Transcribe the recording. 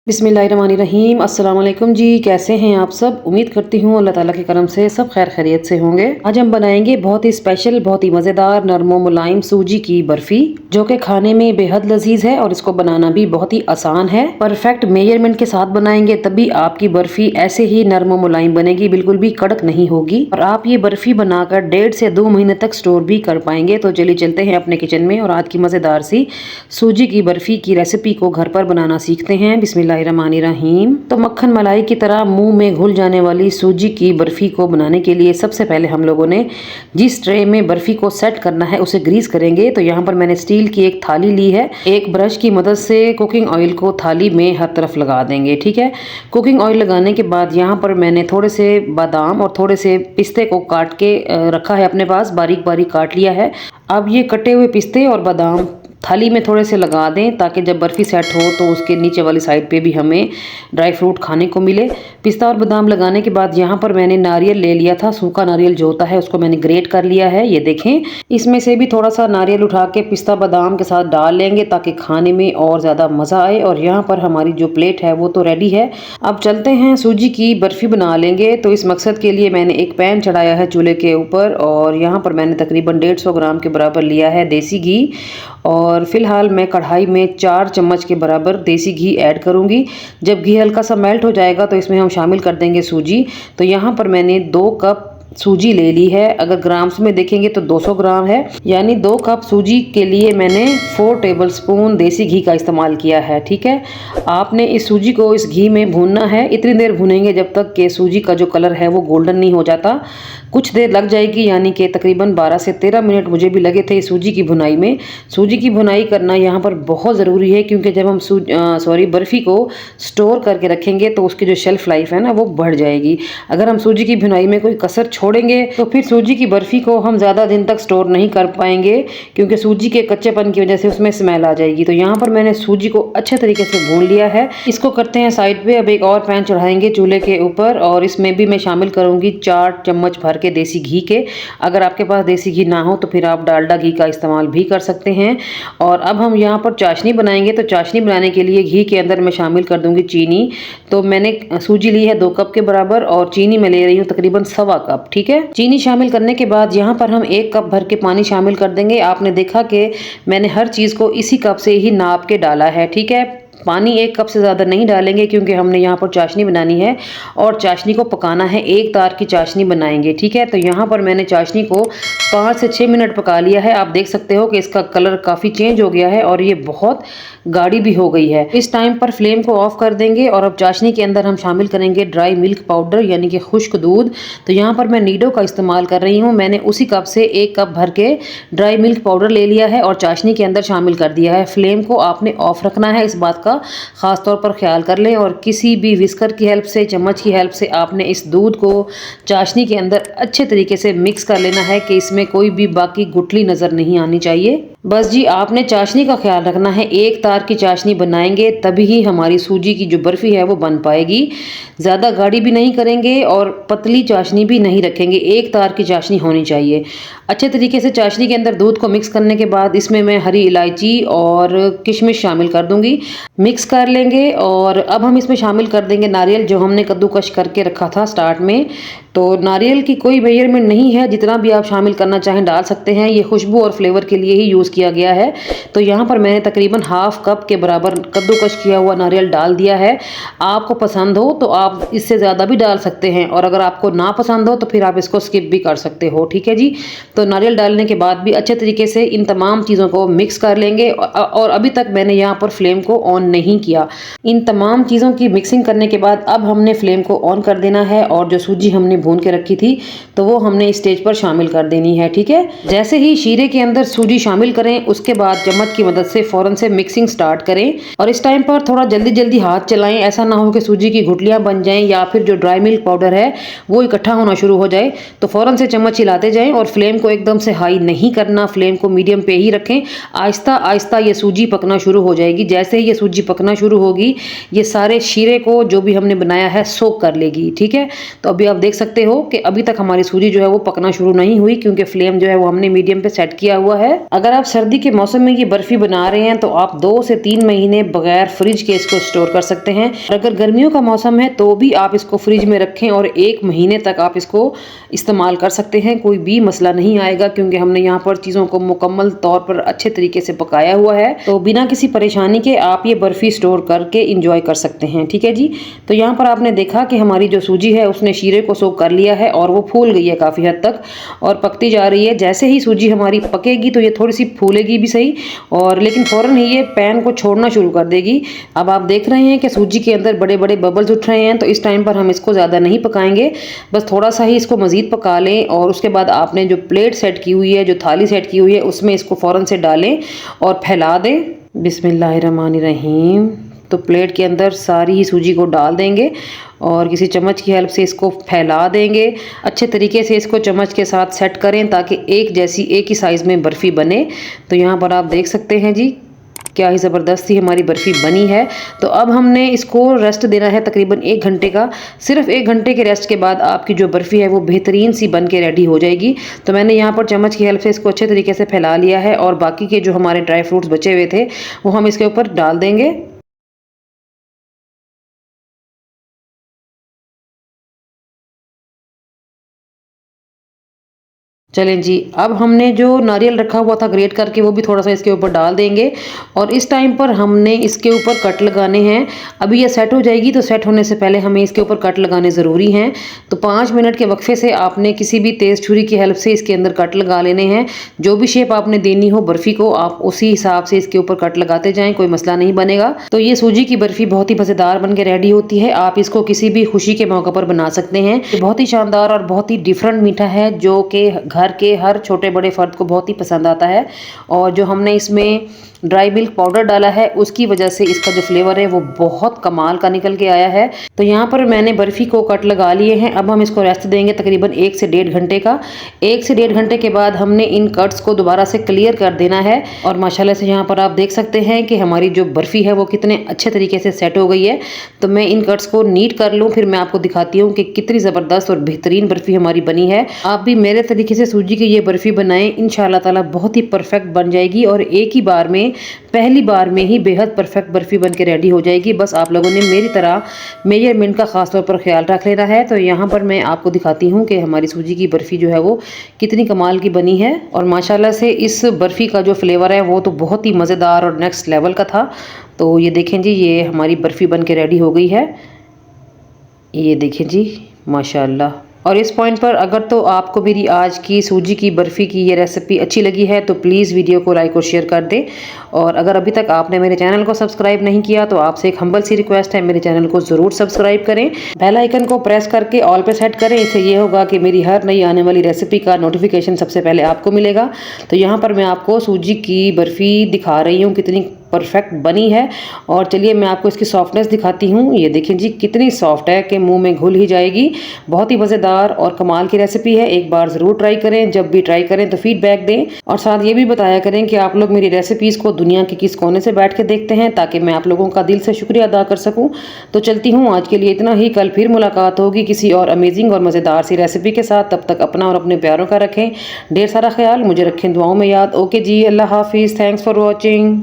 बिस्मिल्लाहिर्रहमानिर्रहीम। अस्सलाम वालेकुम जी, कैसे हैं आप सब। उम्मीद करती हूँ अल्लाह ताला के करम से सब खैर खैरियत से होंगे। आज हम बनाएंगे बहुत ही स्पेशल, बहुत ही मज़ेदार, नरमो मुलायम सूजी की बर्फ़ी, जो कि खाने में बेहद लजीज है और इसको बनाना भी बहुत ही आसान है। परफेक्ट मेजरमेंट के साथ बनाएंगे तभी आपकी बर्फ़ी ऐसे ही नरमो मुलायम बनेगी, बिल्कुल भी कड़क नहीं होगी और आप ये बर्फ़ी बनाकर 1.5 से 2 महीने तक स्टोर भी कर पाएंगे। तो चलिए चलते हैं अपने किचन में और आज की मज़ेदार सी सूजी की बर्फ़ी की रेसिपी को घर पर बनाना सीखते हैं। बिस्मिल्लाहिर्रहमानिर्रहीम। तो मक्खन मलाई की तरह मुंह में घुल जाने वाली सूजी की बर्फ़ी को बनाने के लिए सबसे पहले हम लोगों ने जिस ट्रे में बर्फ़ी को सेट करना है उसे ग्रीस करेंगे। तो यहाँ पर मैंने स्टील की एक थाली ली है। एक ब्रश की मदद से कुकिंग ऑयल को थाली में हर तरफ लगा देंगे। ठीक है, कुकिंग ऑयल लगाने के बाद यहाँ पर मैंने थोड़े से बादाम और थोड़े से पिस्ते को काट के रखा है अपने पास, बारीक बारीक काट लिया है। अब ये कटे हुए पिस्ते और बादाम थाली में थोड़े से लगा दें ताकि जब बर्फ़ी सेट हो तो उसके नीचे वाली साइड पे भी हमें ड्राई फ्रूट खाने को मिले। पिस्ता और बादाम लगाने के बाद यहाँ पर मैंने नारियल ले लिया था, सूखा नारियल जो होता है उसको मैंने ग्रेट कर लिया है। ये देखें, इसमें से भी थोड़ा सा नारियल उठा के पिस्ता बादाम के साथ डाल लेंगे ताकि खाने में और ज़्यादा मज़ा आए। और यहाँ पर हमारी जो प्लेट है वो तो रेडी है। अब चलते हैं सूजी की बर्फ़ी बना लेंगे। तो इस मकसद के लिए मैंने एक पैन चढ़ाया है चूल्हे के ऊपर और यहाँ पर मैंने तकरीबन 150 ग्राम के बराबर लिया है देसी घी। और फिलहाल मैं कढ़ाई में 4 चम्मच के बराबर देसी घी ऐड करूंगी। जब घी हल्का सा मेल्ट हो जाएगा तो इसमें हम शामिल कर देंगे सूजी। तो यहाँ पर मैंने 2 कप सूजी ले ली है। अगर ग्राम्स में देखेंगे तो 200 ग्राम है, यानी 2 कप सूजी के लिए मैंने 4 टेबलस्पून देसी घी का इस्तेमाल किया है। ठीक है, आपने इस सूजी को इस घी में भूनना है। इतनी देर भूनेंगे जब तक कि सूजी का जो कलर है वो गोल्डन नहीं हो जाता। कुछ देर लग जाएगी, यानी कि तकरीबन 12 से 13 मिनट मुझे भी लगे थे सूजी की भुनाई में। सूजी की भुनाई करना यहाँ पर बहुत ज़रूरी है क्योंकि जब हम बर्फ़ी को स्टोर करके रखेंगे तो उसकी जो शेल्फ़ लाइफ है ना वो बढ़ जाएगी। अगर हम सूजी की भुनाई में कोई कसर छोड़ेंगे तो फिर सूजी की बर्फ़ी को हम ज़्यादा दिन तक स्टोर नहीं कर पाएंगे क्योंकि सूजी के कच्चेपन की वजह से उसमें स्मेल आ जाएगी। तो यहाँ पर मैंने सूजी को अच्छे तरीके से भून लिया है। इसको करते हैं साइड पे। अब एक और पैन चढ़ाएंगे चूल्हे के ऊपर और इसमें भी मैं शामिल करूँगी 4 चम्मच भर के देसी घी के। अगर आपके पास देसी घी ना हो तो फिर आप डालडा घी का इस्तेमाल भी कर सकते हैं। और अब हम यहाँ पर चाशनी बनाएंगे। तो चाशनी बनाने के लिए घी के अंदर मैं शामिल कर दूंगी चीनी। तो मैंने सूजी ली है 2 कप के बराबर और चीनी मैं ले रही हूँ तकरीबन 1.25 कप। ठीक है, चीनी शामिल करने के बाद यहाँ पर हम 1 कप भर के पानी शामिल कर देंगे। आपने देखा कि मैंने हर चीज़ को इसी कप से ही नाप के डाला है। ठीक है, पानी 1 कप से ज़्यादा नहीं डालेंगे क्योंकि हमने यहाँ पर चाशनी बनानी है और चाशनी को पकाना है। एक तार की चाशनी बनाएंगे। ठीक है, तो यहाँ पर मैंने चाशनी को 5 से 6 मिनट पका लिया है। आप देख सकते हो कि इसका कलर काफ़ी चेंज हो गया है और ये बहुत गाढ़ी भी हो गई है। इस टाइम पर फ्लेम को ऑफ कर देंगे और अब चाशनी के अंदर हम शामिल करेंगे ड्राई मिल्क पाउडर यानी कि खुश्क दूध। तो यहाँ पर मैं नीडो का इस्तेमाल कर रही हूँ। मैंने उसी कप से 1 कप भर के ड्राई मिल्क पाउडर ले लिया है और चाशनी के अंदर शामिल कर दिया है। फ्लेम को आपने ऑफ रखना है, इस बात का ख़ास तौर पर ख्याल कर लें। और किसी भी विस्कर की हेल्प से, चम्मच की हेल्प से आपने इस दूध को चाशनी के अंदर अच्छे तरीके से मिक्स कर लेना है कि इसमें कोई भी बाकी गुठली नज़र नहीं आनी चाहिए। बस जी, आपने चाशनी का ख्याल रखना है। एक तार की चाशनी बनाएंगे तभी ही हमारी सूजी की जो बर्फ़ी है वो बन पाएगी। ज़्यादा गाढ़ी भी नहीं करेंगे और पतली चाशनी भी नहीं रखेंगे, एक तार की चाशनी होनी चाहिए। अच्छे तरीके से चाशनी के अंदर दूध को मिक्स करने के बाद इसमें मैं हरी इलायची और किशमिश शामिल कर दूंगी। मिक्स कर लेंगे और अब हम इसमें शामिल कर देंगे नारियल जो हमने कद्दूकश करके रखा था स्टार्ट में। तो नारियल की कोई मेजरमेंट नहीं है, जितना भी आप शामिल करना चाहें डाल सकते हैं। ये खुशबू और फ्लेवर के लिए ही यूज़ किया गया है। तो यहाँ पर मैंने तकरीबन 1/2 कप के बराबर कद्दूकश किया हुआ नारियल डाल दिया है। आपको पसंद हो तो आप इससे ज़्यादा भी डाल सकते हैं और अगर आपको ना पसंद हो तो फिर आप इसको स्किप भी कर सकते हो। ठीक है जी, तो नारियल डालने के बाद भी अच्छे तरीके से इन तमाम चीज़ों को मिक्स कर लेंगे और अभी तक मैंने यहाँ पर फ्लेम को ऑन नहीं किया। इन तमाम चीज़ों की मिक्सिंग करने के बाद अब हमने फ्लेम को ऑन कर देना है और जो सूजी हमने भून के रखी थी तो वो हमने इस स्टेज पर शामिल कर देनी है। ठीक है, जैसे ही शीरे के अंदर सूजी शामिल करें उसके बाद चम्मच की मदद से फ़ौरन से मिक्सिंग स्टार्ट करें और इस टाइम पर थोड़ा जल्दी जल्दी हाथ चलाएं। ऐसा ना हो कि सूजी की गुठलियाँ बन जाएं या फिर जो ड्राई मिल्क पाउडर है वो इकट्ठा होना शुरू हो जाए। तो फ़ौरन से चम्मच हिलाते जाएं और फ्लेम को एकदम से हाई नहीं करना, फ्लेम को मीडियम पे ही रखें। आहिस्ता आहिस्ता ये सूजी पकना शुरू हो जाएगी। जैसे ही ये सूजी पकना शुरू होगी ये सारे शीरे को जो भी हमने बनाया है सोक कर लेगी। ठीक है, तो अभी आप देख सकते सकते हो कि अभी तक हमारी सूजी जो है वो पकना शुरू नहीं हुई, क्योंकि फ्लेम जो है वो हमने मीडियम पे सेट किया हुआ है। अगर आप सर्दी के मौसम में ये बर्फी बना रहे हैं तो आप 2 से 3 महीने बगैर फ्रिज के इसको स्टोर कर सकते हैं। अगर गर्मियों का मौसम है तो भी आप इसको फ्रिज में रखें और 1 महीने तक आप इसको इस्तेमाल कर सकते हैं, कोई भी मसला नहीं आएगा, क्योंकि हमने यहाँ पर चीज़ों को मुकम्मल तौर पर अच्छे तरीके से पकाया हुआ है। तो बिना किसी परेशानी के आप ये बर्फी स्टोर करके इंजॉय कर सकते हैं। ठीक है जी। तो यहाँ पर आपने देखा कि हमारी जो सूजी है उसने शीरे को सोख कर लिया है और वो फूल गई है काफ़ी हद तक और पकती जा रही है। जैसे ही सूजी हमारी पकेगी तो ये थोड़ी सी फूलेगी भी सही, और लेकिन फ़ौरन ही ये पैन को छोड़ना शुरू कर देगी। अब आप देख रहे हैं कि सूजी के अंदर बड़े बड़े बबल्स उठ रहे हैं, तो इस टाइम पर हम इसको ज़्यादा नहीं पकाएंगे, बस थोड़ा सा ही इसको मज़ीद पका लें। और उसके बाद आपने जो प्लेट सेट की हुई है, जो थाली सेट की हुई है, उसमें इसको फ़ौरन से डालें और फैला दें। बिस्मिल्लाहिर्रहमानिर्रहीम। तो प्लेट के अंदर सारी ही सूजी को डाल देंगे और किसी चम्मच की हेल्प से इसको फैला देंगे। अच्छे तरीके से इसको चम्मच के साथ सेट करें ताकि एक ही साइज़ में बर्फ़ी बने। तो यहाँ पर आप देख सकते हैं जी क्या ही ज़बरदस्त ही हमारी बर्फ़ी बनी है। तो अब हमने इसको रेस्ट देना है तकरीबन 1 घंटे का। सिर्फ 1 घंटे के रेस्ट के बाद आपकी जो बर्फ़ी है वो बेहतरीन सी बन के रेडी हो जाएगी। तो मैंने यहाँ पर चम्मच की हेल्प से इसको अच्छे तरीके से फैला लिया है और बाकी के जो हमारे ड्राई फ्रूट्स बचे हुए थे वो हम इसके ऊपर डाल देंगे। चलें जी, अब हमने जो नारियल रखा हुआ था ग्रेट करके वो भी थोड़ा सा इसके ऊपर डाल देंगे और इस टाइम पर हमने इसके ऊपर कट लगाने हैं। अभी ये सेट हो जाएगी, तो सेट होने से पहले हमें इसके ऊपर कट लगाने ज़रूरी हैं। तो 5 मिनट के वक्फे से आपने किसी भी तेज़ छुरी की हेल्प से इसके अंदर कट लगा लेने हैं। जो भी शेप आपने देनी हो बर्फ़ी को, आप उसी हिसाब से इसके ऊपर कट लगाते जाएँ, कोई मसला नहीं बनेगा। तो ये सूजी की बर्फ़ी बहुत ही मज़ेदार बन के रेडी होती है। आप इसको किसी भी खुशी के मौके पर बना सकते हैं। बहुत ही शानदार और बहुत ही डिफरेंट मीठा है जो कि घर के हर छोटे बड़े फ़र्द को बहुत ही पसंद आता है। और जो हमने इसमें ड्राई मिल्क पाउडर डाला है उसकी वजह से इसका जो फ्लेवर है वो बहुत कमाल का निकल के आया है। तो यहाँ पर मैंने बर्फ़ी को कट लगा लिए हैं। अब हम इसको रेस्ट देंगे तकरीबन 1 से 1.5 घंटे का। 1 से 1.5 घंटे के बाद हमने इन कट्स को दोबारा से क्लियर कर देना है। और माशाल्लाह से यहाँ पर आप देख सकते हैं कि हमारी जो बर्फ़ी है वो कितने अच्छे तरीके से सेट हो गई है। तो मैं इन कट्स को नीट कर लूँ, फिर मैं आपको दिखाती हूँ कि कितनी ज़बरदस्त और बेहतरीन बर्फ़ी हमारी बनी है। आप भी मेरे तरीके से सूजी की ये बर्फ़ी बनाएं, इंशाल्लाह ताला बहुत ही परफेक्ट बन जाएगी और एक ही बार में, पहली बार में ही बेहद परफेक्ट बर्फ़ी बन के रेडी हो जाएगी। बस आप लोगों ने मेरी तरह मेजरमेंट का ख़ास तौर पर ख्याल रख लेना है। तो यहाँ पर मैं आपको दिखाती हूँ कि हमारी सूजी की बर्फ़ी जो है वो कितनी कमाल की बनी है। और माशाल्लाह से इस बर्फ़ी का जो फ्लेवर है वो तो बहुत ही मज़ेदार और नेक्स्ट लेवल का था। तो ये देखें जी, ये हमारी बर्फ़ी बन के रेडी हो गई है। ये देखें जी माशाल्लाह। और इस पॉइंट पर अगर तो आपको मेरी आज की सूजी की बर्फ़ी की ये रेसिपी अच्छी लगी है तो प्लीज़ वीडियो को लाइक और शेयर कर दें। और अगर अभी तक आपने मेरे चैनल को सब्सक्राइब नहीं किया तो आपसे एक हम्बल सी रिक्वेस्ट है, मेरे चैनल को ज़रूर सब्सक्राइब करें। बेल आइकन को प्रेस करके ऑल पे सेट करें। इससे ये होगा कि मेरी हर नई आने वाली रेसिपी का नोटिफिकेशन सबसे पहले आपको मिलेगा। तो यहाँ पर मैं आपको सूजी की बर्फ़ी दिखा रही हूँ कितनी परफेक्ट बनी है। और चलिए मैं आपको इसकी सॉफ्टनेस दिखाती हूँ। ये देखें जी कितनी सॉफ्ट है कि मुंह में घुल ही जाएगी। बहुत ही मज़ेदार और कमाल की रेसिपी है, एक बार ज़रूर ट्राई करें। जब भी ट्राई करें तो फीडबैक दें और साथ ये भी बताया करें कि आप लोग मेरी रेसिपीज़ को दुनिया के किस कोने से बैठ के देखते हैं, ताकि मैं आप लोगों का दिल से शुक्रिया अदा कर सकूँ। तो चलती हूँ, आज के लिए इतना ही। कल फिर मुलाकात होगी किसी और अमेजिंग और मज़ेदार सी रेसिपी के साथ। तब तक अपना और अपने प्यारों का रखें ढेर सारा ख्याल, मुझे रखें दुआओं में याद। ओके जी, अल्लाह हाफिज़, थैंक्स फॉर वॉचिंग।